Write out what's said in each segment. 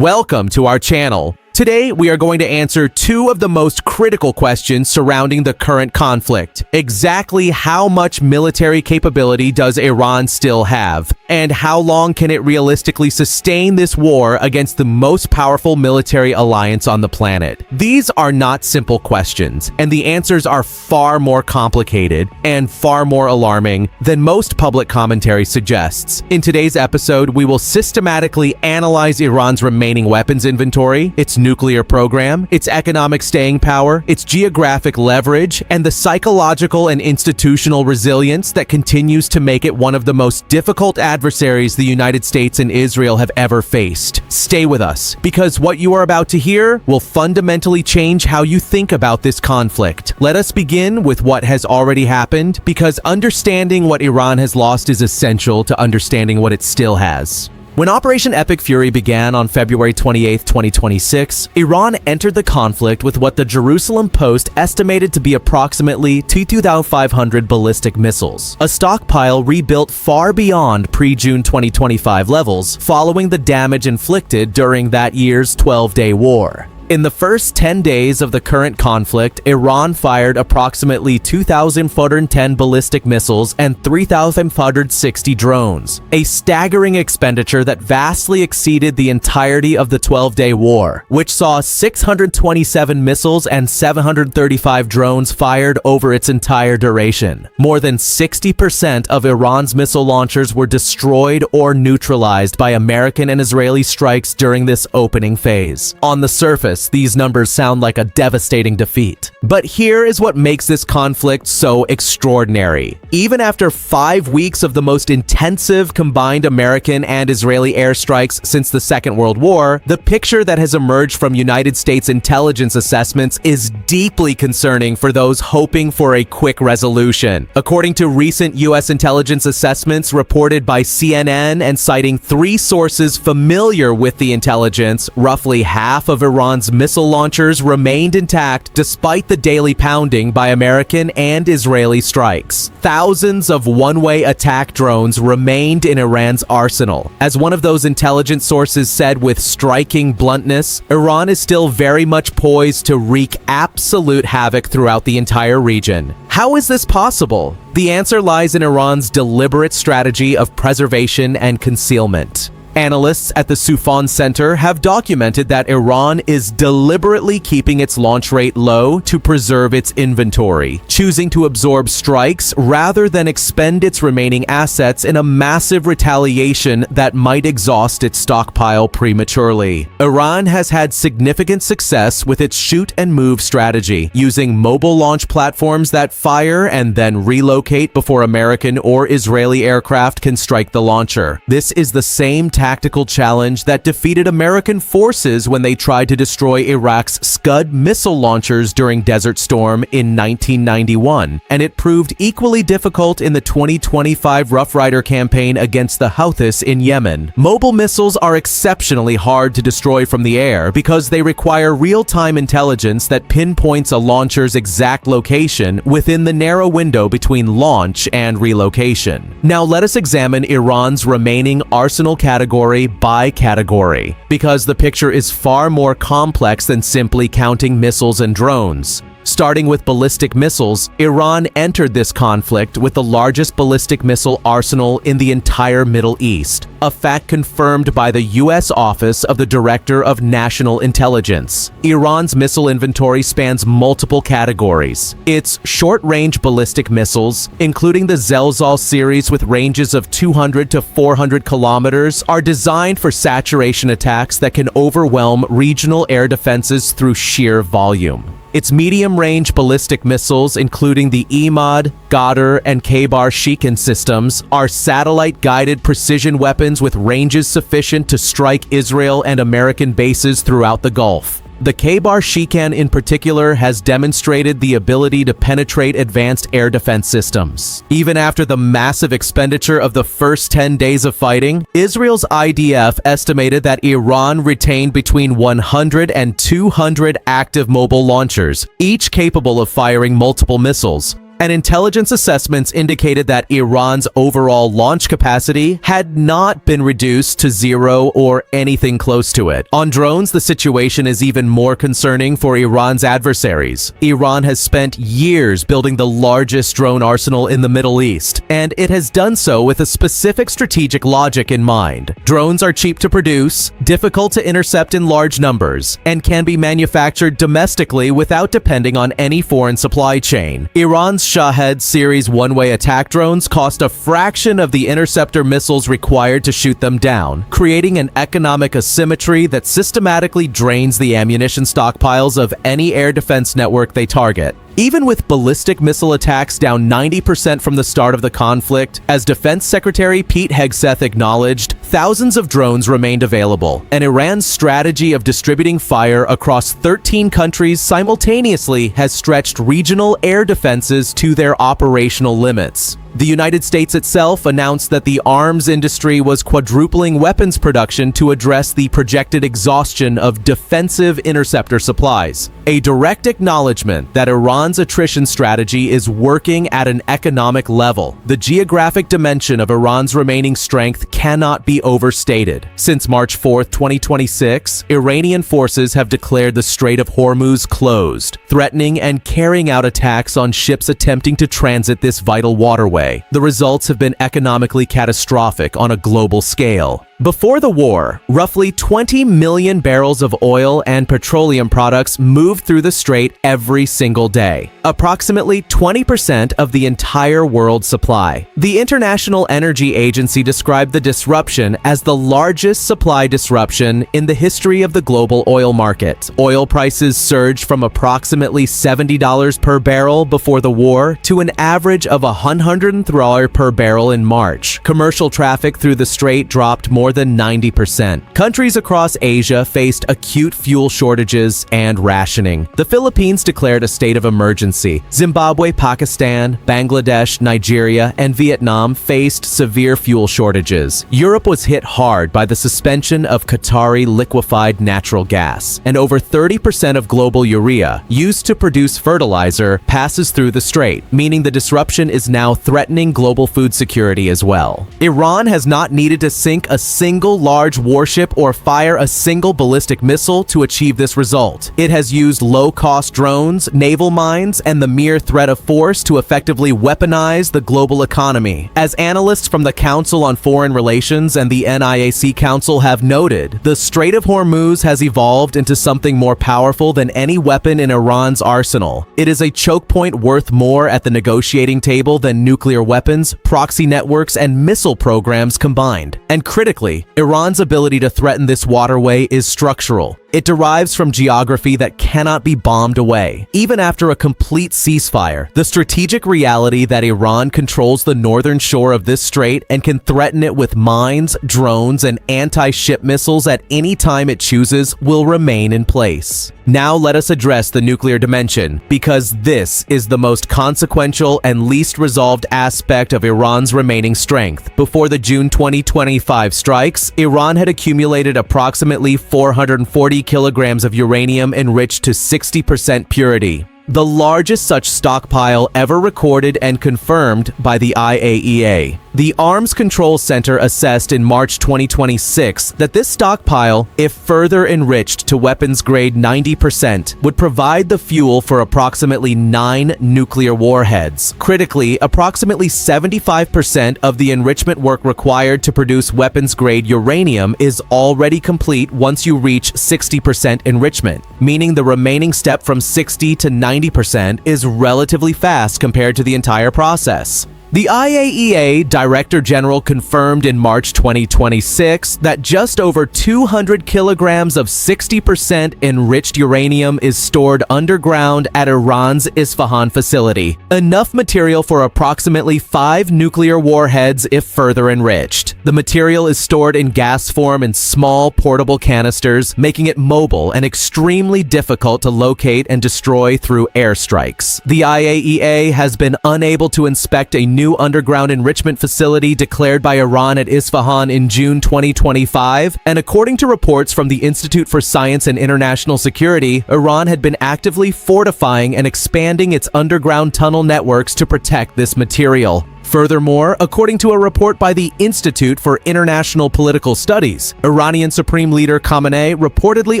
Welcome to our channel. Today, we are going to answer two of the most critical questions surrounding the current conflict. Exactly how much military capability does Iran still have? And how long can it realistically sustain this war against the most powerful military alliance on the planet? These are not simple questions, and the answers are far more complicated and far more alarming than most public commentary suggests. In today's episode, we will systematically analyze Iran's remaining weapons inventory, its nuclear program, its economic staying power, its geographic leverage, and the psychological and institutional resilience that continues to make it one of the most difficult adversaries the United States and Israel have ever faced. Stay with us, because what you are about to hear will fundamentally change how you think about this conflict. Let us begin with what has already happened, because understanding what Iran has lost is essential to understanding what it still has. When Operation Epic Fury began on February 28, 2026, Iran entered the conflict with what the Jerusalem Post estimated to be approximately 2,500 ballistic missiles, a stockpile rebuilt far beyond pre-June 2025 levels following the damage inflicted during that year's 12-day war. In the first 10 days of the current conflict, Iran fired approximately 2,410 ballistic missiles and 3,560 drones, a staggering expenditure that vastly exceeded the entirety of the 12-day war, which saw 627 missiles and 735 drones fired over its entire duration. More than 60% of Iran's missile launchers were destroyed or neutralized by American and Israeli strikes during this opening phase. On the surface, these numbers sound like a devastating defeat. But here is what makes this conflict so extraordinary. Even after 5 weeks of the most intensive combined American and Israeli airstrikes since the Second World War, the picture that has emerged from United States intelligence assessments is deeply concerning for those hoping for a quick resolution. According to recent U.S. intelligence assessments reported by CNN and citing 3 sources familiar with the intelligence, roughly half of Iran's missile launchers remained intact despite the daily pounding by American and Israeli strikes. Thousands of one-way attack drones remained in Iran's arsenal. As one of those intelligence sources said with striking bluntness, Iran is still very much poised to wreak absolute havoc throughout the entire region. How is this possible? The answer lies in Iran's deliberate strategy of preservation and concealment. Analysts at the Soufan Center have documented that Iran is deliberately keeping its launch rate low to preserve its inventory, choosing to absorb strikes rather than expend its remaining assets in a massive retaliation that might exhaust its stockpile prematurely. Iran has had significant success with its shoot-and-move strategy, using mobile launch platforms that fire and then relocate before American or Israeli aircraft can strike the launcher. This is the same tactical challenge that defeated American forces when they tried to destroy Iraq's Scud missile launchers during Desert Storm in 1991, and it proved equally difficult in the 2025 Rough Rider campaign against the Houthis in Yemen. Mobile missiles are exceptionally hard to destroy from the air because they require real-time intelligence that pinpoints a launcher's exact location within the narrow window between launch and relocation. Now let us examine Iran's remaining arsenal category by category, because the picture is far more complex than simply counting missiles and drones. Starting with ballistic missiles, Iran entered this conflict with the largest ballistic missile arsenal in the entire Middle East, a fact confirmed by the U.S. Office of the Director of National Intelligence. Iran's missile inventory spans multiple categories. Its short-range ballistic missiles, including the Zelzal series with ranges of 200 to 400 kilometers, are designed for saturation attacks that can overwhelm regional air defenses through sheer volume. Its medium-range ballistic missiles, including the Emad, Ghadr, and Khaybar-Shikan systems, are satellite-guided precision weapons with ranges sufficient to strike Israel and American bases throughout the Gulf. The Khaybar-Shikan in particular has demonstrated the ability to penetrate advanced air defense systems. Even after the massive expenditure of the first 10 days of fighting, Israel's IDF estimated that Iran retained between 100 and 200 active mobile launchers, each capable of firing multiple missiles. and intelligence assessments indicated that Iran's overall launch capacity had not been reduced to zero or anything close to it. On drones, the situation is even more concerning for Iran's adversaries. Iran has spent years building the largest drone arsenal in the Middle East, and it has done so with a specific strategic logic in mind. Drones are cheap to produce, difficult to intercept in large numbers, and can be manufactured domestically without depending on any foreign supply chain. Iran's Shahed series one-way attack drones cost a fraction of the interceptor missiles required to shoot them down, creating an economic asymmetry that systematically drains the ammunition stockpiles of any air defense network they target. Even with ballistic missile attacks down 90% from the start of the conflict, as Defense Secretary Pete Hegseth acknowledged, thousands of drones remained available, and Iran's strategy of distributing fire across 13 countries simultaneously has stretched regional air defenses to their operational limits. The United States itself announced that the arms industry was quadrupling weapons production to address the projected exhaustion of defensive interceptor supplies, a direct acknowledgement that Iran's attrition strategy is working at an economic level. The geographic dimension of Iran's remaining strength cannot be overstated. Since March 4, 2026, Iranian forces have declared the Strait of Hormuz closed, threatening and carrying out attacks on ships attempting to transit this vital waterway. The results have been economically catastrophic on a global scale. Before the war, roughly 20 million barrels of oil and petroleum products moved through the strait every single day, approximately 20% of the entire world supply. The International Energy Agency described the disruption as the largest supply disruption in the history of the global oil market. Oil prices surged from approximately $70 per barrel before the war to an average of $103 per barrel in March. Commercial traffic through the strait dropped more than 90%. Countries across Asia faced acute fuel shortages and rationing. The Philippines declared a state of emergency. Zimbabwe, Pakistan, Bangladesh, Nigeria, and Vietnam faced severe fuel shortages. Europe was hit hard by the suspension of Qatari liquefied natural gas, and over 30% of global urea, used to produce fertilizer, passes through the strait, meaning the disruption is now threatening global food security as well. Iran has not needed to sink a single large warship or fire a single ballistic missile to achieve this result. It has used low-cost drones, naval mines, and the mere threat of force to effectively weaponize the global economy. As analysts from the Council on Foreign Relations and the NIAC Council have noted, the Strait of Hormuz has evolved into something more powerful than any weapon in Iran's arsenal. It is a choke point worth more at the negotiating table than nuclear weapons, proxy networks, and missile programs combined. And critically, Iran's ability to threaten this waterway is structural. It derives from geography that cannot be bombed away. Even after a complete ceasefire, the strategic reality that Iran controls the northern shore of this strait and can threaten it with mines, drones, and anti-ship missiles at any time it chooses will remain in place. Now let us address the nuclear dimension, because this is the most consequential and least resolved aspect of Iran's remaining strength. Before the June 2025 strikes, Iran had accumulated approximately 440 kilograms of uranium enriched to 60% purity, the largest such stockpile ever recorded and confirmed by the IAEA. The Arms Control Center assessed in March 2026 that this stockpile, if further enriched to weapons-grade 90%, would provide the fuel for approximately 9 nuclear warheads. Critically, approximately 75% of the enrichment work required to produce weapons-grade uranium is already complete once you reach 60% enrichment, meaning the remaining step from 60 to 90% is relatively fast compared to the entire process. The IAEA Director General confirmed in March 2026 that just over 200 kilograms of 60% enriched uranium is stored underground at Iran's Isfahan facility, enough material for approximately 5 nuclear warheads if further enriched. The material is stored in gas form in small portable canisters, making it mobile and extremely difficult to locate and destroy through airstrikes. The IAEA has been unable to inspect a new underground enrichment facility declared by Iran at Isfahan in June 2025, and according to reports from the Institute for Science and International Security, Iran had been actively fortifying and expanding its underground tunnel networks to protect this material. Furthermore, according to a report by the Institute for International Political Studies, Iranian Supreme Leader Khamenei reportedly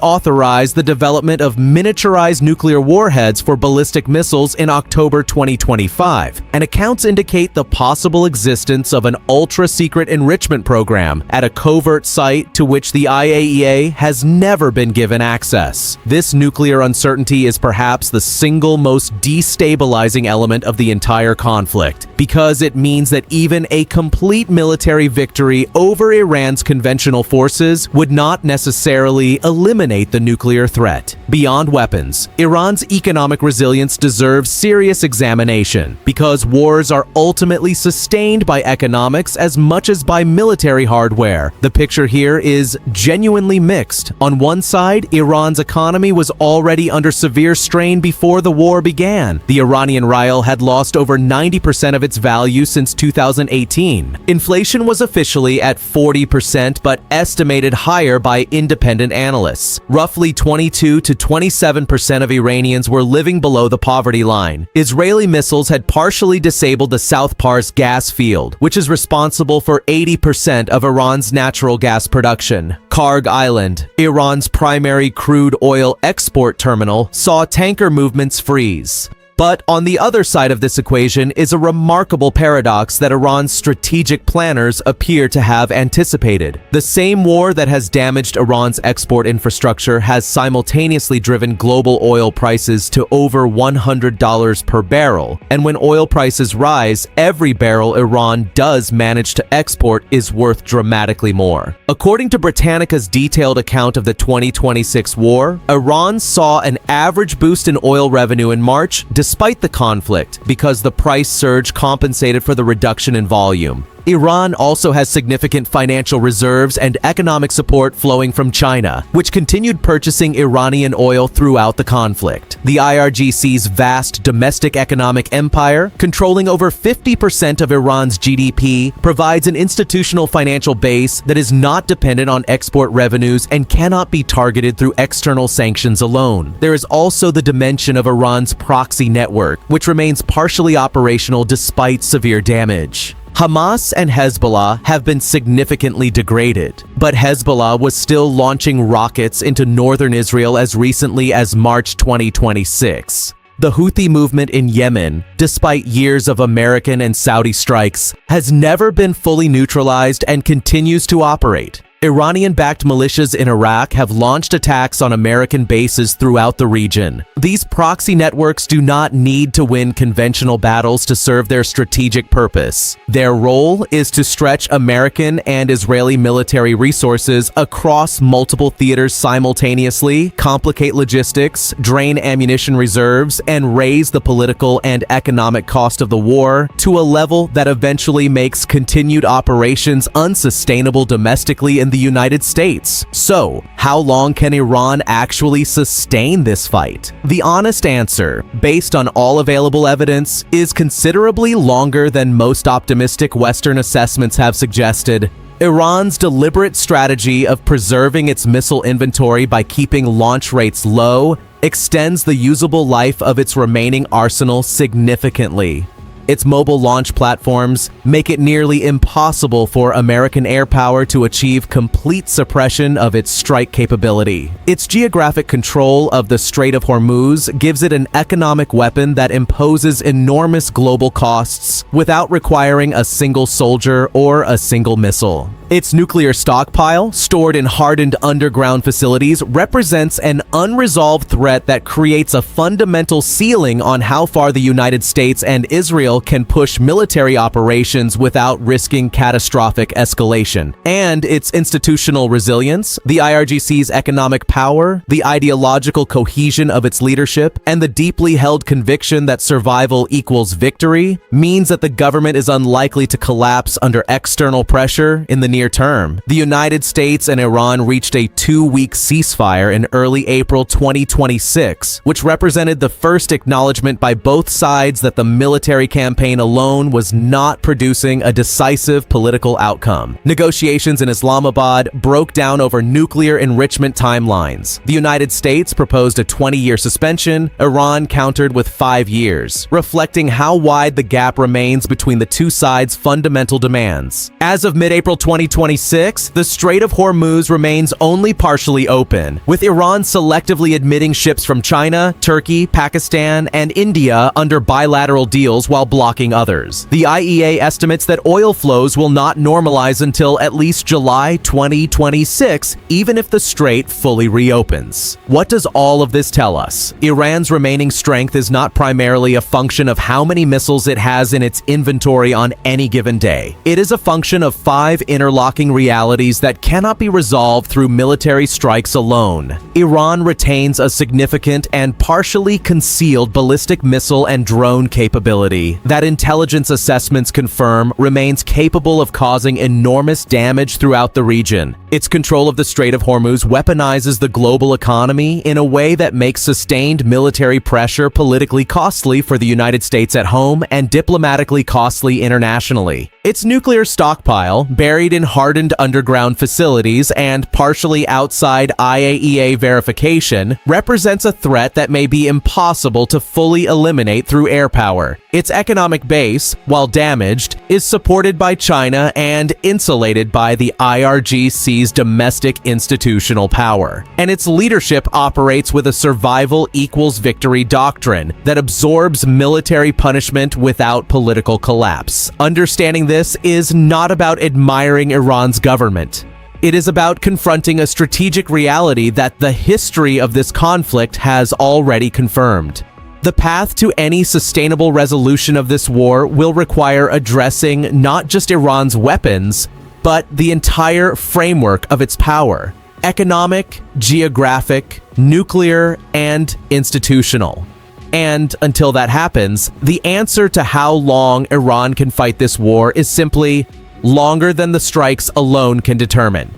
authorized the development of miniaturized nuclear warheads for ballistic missiles in October 2025, and accounts indicate the possible existence of an ultra-secret enrichment program at a covert site to which the IAEA has never been given access. This nuclear uncertainty is perhaps the single most destabilizing element of the entire conflict, because it means that even a complete military victory over Iran's conventional forces would not necessarily eliminate the nuclear threat. Beyond weapons, Iran's economic resilience deserves serious examination, because wars are ultimately sustained by economics as much as by military hardware. The picture here is genuinely mixed. On one side, Iran's economy was already under severe strain before the war began. The Iranian rial had lost over 90% of its value since 2018. Inflation was officially at 40%, but estimated higher by independent analysts. Roughly 22 to 27% of Iranians were living below the poverty line. Israeli missiles had partially disabled the South Pars gas field, which is responsible for 80% of Iran's natural gas production. Karg Island, Iran's primary crude oil export terminal, saw tanker movements freeze. But on the other side of this equation is a remarkable paradox that Iran's strategic planners appear to have anticipated. The same war that has damaged Iran's export infrastructure has simultaneously driven global oil prices to over $100 per barrel. And when oil prices rise, every barrel Iran does manage to export is worth dramatically more. According to Britannica's detailed account of the 2026 war, Iran saw an average boost in oil revenue in March despite the conflict, because the price surge compensated for the reduction in volume. Iran also has significant financial reserves and economic support flowing from China, which continued purchasing Iranian oil throughout the conflict. The IRGC's vast domestic economic empire, controlling over 50% of Iran's GDP, provides an institutional financial base that is not dependent on export revenues and cannot be targeted through external sanctions alone. There is also the dimension of Iran's proxy network, which remains partially operational despite severe damage. Hamas and Hezbollah have been significantly degraded, but Hezbollah was still launching rockets into northern Israel as recently as March 2026. The Houthi movement in Yemen, despite years of American and Saudi strikes, has never been fully neutralized and continues to operate. Iranian-backed militias in Iraq have launched attacks on American bases throughout the region. These proxy networks do not need to win conventional battles to serve their strategic purpose. Their role is to stretch American and Israeli military resources across multiple theaters simultaneously, complicate logistics, drain ammunition reserves, and raise the political and economic cost of the war to a level that eventually makes continued operations unsustainable domestically in the United States. So, how long can Iran actually sustain this fight? The honest answer, based on all available evidence, is considerably longer than most optimistic Western assessments have suggested. Iran's deliberate strategy of preserving its missile inventory by keeping launch rates low extends the usable life of its remaining arsenal significantly. Its mobile launch platforms make it nearly impossible for American air power to achieve complete suppression of its strike capability. Its geographic control of the Strait of Hormuz gives it an economic weapon that imposes enormous global costs without requiring a single soldier or a single missile. Its nuclear stockpile, stored in hardened underground facilities, represents an unresolved threat that creates a fundamental ceiling on how far the United States and Israel can push military operations without risking catastrophic escalation. And its institutional resilience, the IRGC's economic power, the ideological cohesion of its leadership, and the deeply held conviction that survival equals victory, means that the government is unlikely to collapse under external pressure in the near term. The United States and Iran reached a 2-week ceasefire in early April 2026, which represented the first acknowledgement by both sides that the military campaign campaign alone was not producing a decisive political outcome. Negotiations in Islamabad broke down over nuclear enrichment timelines. The United States proposed a 20-year suspension, Iran countered with 5 years, reflecting how wide the gap remains between the two sides' fundamental demands. As of mid-April 2026, the Strait of Hormuz remains only partially open, with Iran selectively admitting ships from China, Turkey, Pakistan, and India under bilateral deals while blocking others. The IEA estimates that oil flows will not normalize until at least July 2026, even if the strait fully reopens. What does all of this tell us? Iran's remaining strength is not primarily a function of how many missiles it has in its inventory on any given day. It is a function of 5 interlocking realities that cannot be resolved through military strikes alone. Iran retains a significant and partially concealed ballistic missile and drone capability that intelligence assessments confirm remains capable of causing enormous damage throughout the region. Its control of the Strait of Hormuz weaponizes the global economy in a way that makes sustained military pressure politically costly for the United States at home and diplomatically costly internationally. Its nuclear stockpile, buried in hardened underground facilities and partially outside IAEA verification, represents a threat that may be impossible to fully eliminate through air power. Its economic base, while damaged, is supported by China and insulated by the IRGC's domestic institutional power. And its leadership operates with a survival equals victory doctrine that absorbs military punishment without political collapse. Understanding this is not about admiring Iran's government. It is about confronting a strategic reality that the history of this conflict has already confirmed. The path to any sustainable resolution of this war will require addressing not just Iran's weapons, but the entire framework of its power: economic, geographic, nuclear, and institutional. And until that happens, the answer to how long Iran can fight this war is simply longer than the strikes alone can determine.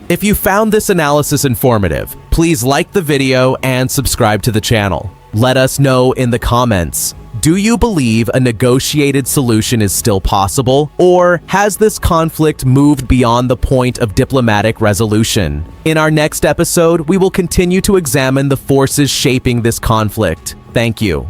If you found this analysis informative, please like the video and subscribe to the channel. Let us know in the comments. Do you believe a negotiated solution is still possible, or has this conflict moved beyond the point of diplomatic resolution? In our next episode, we will continue to examine the forces shaping this conflict. Thank you.